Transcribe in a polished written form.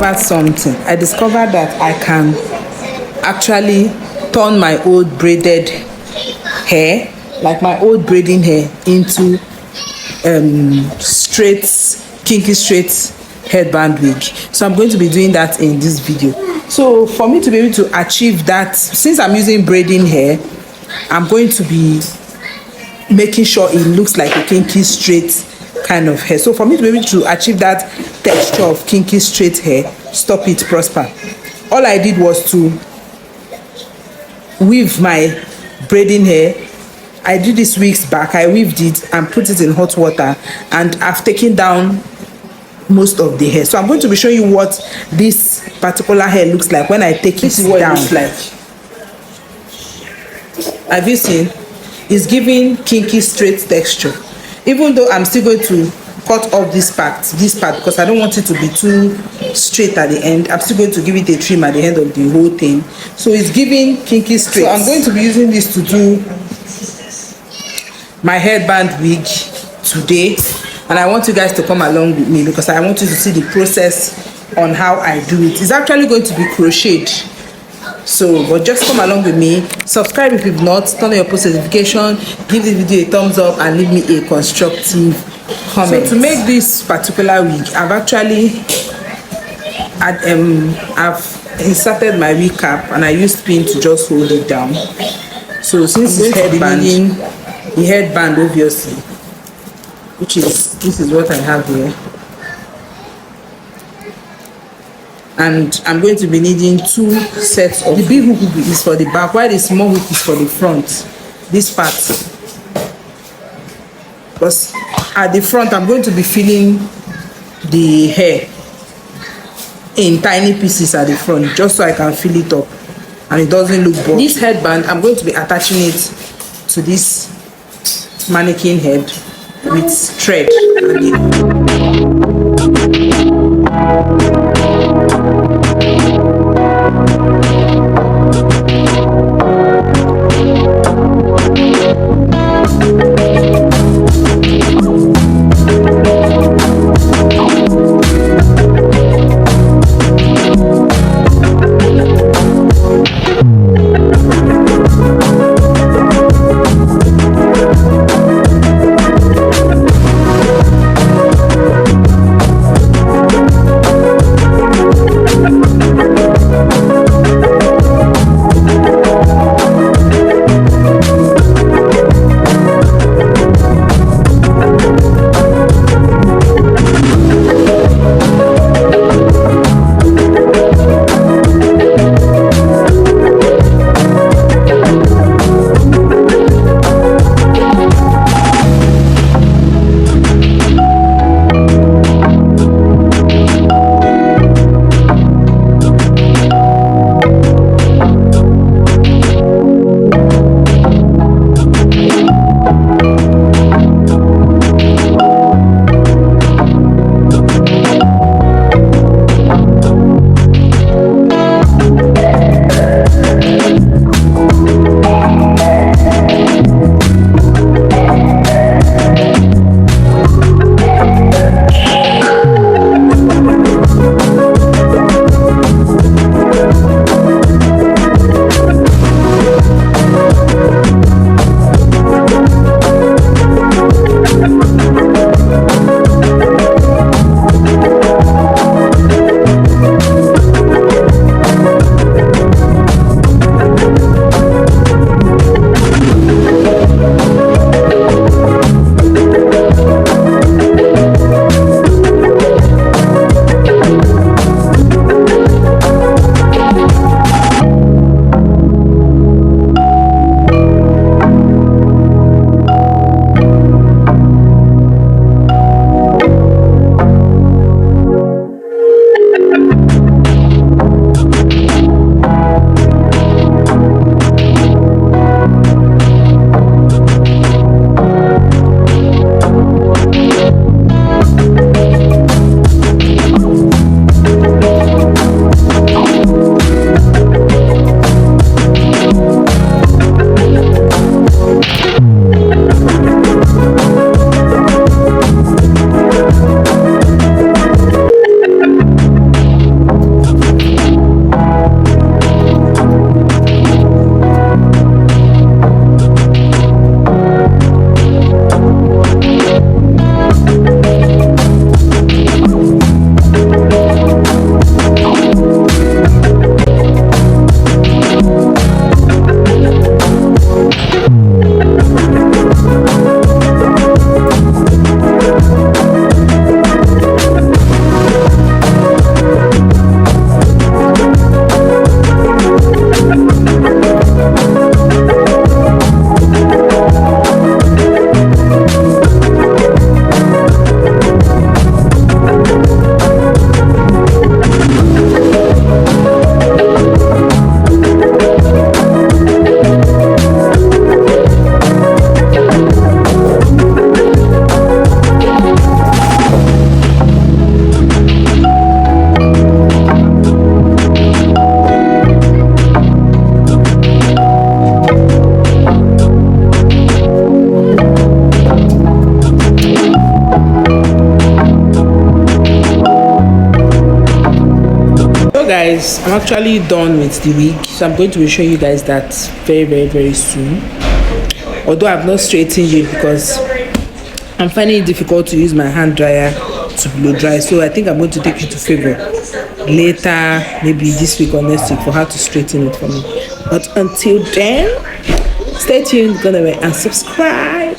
discovered something. I discovered that I can actually turn my old braided hair, like my old braiding hair, into straight, kinky straight headband wig. So I'm going to be doing that in this video. So for me to be able to achieve that, since I'm using braiding hair, I'm going to be making sure it looks like a kinky straight kind of hair. So for me to be able to achieve that texture of kinky straight hair, stop it, prosper, all I did was to weave my braiding hair. I did this weeks back. I weaved it and put it in hot water, and I've taken down most of the hair. So I'm going to be showing you what this particular hair looks like when I take it down. It looks like. Have you seen? It's giving kinky straight texture. Even though I'm still going to cut off this part because I don't want it to be too straight at the end. I'm still going to give it a trim at the end of the whole thing. So it's giving kinky straight. So I'm going to be using this to do my headband wig today, and I want you guys to come along with me because I want you to see the process on how I do it. It's actually going to be crocheted. So, but just come along with me. Subscribe if you've not, turn on your post notification, give this video a thumbs up, and leave me a constructive comment. So to make this particular wig, I've inserted my wig cap, and I used pin to just hold it down. So since it's headband, the headband obviously, which is, this is what I have here, and I'm going to be needing 2 sets of, the big hook is for the back while the small hook is for the front, this part, because at the front I'm going to be filling the hair in tiny pieces at the front just so I can fill it up and it doesn't look bulky. This headband, I'm going to be attaching it to this mannequin head with thread. guys, I'm actually done with the wig, so I'm going to be showing you guys that very soon. Although I've not straightened it because I'm finding it difficult to use my hand dryer to blow dry, so I think I'm going to take it to favor later, maybe this week or next week, for her to straighten it for me. But until then, stay tuned, and subscribe.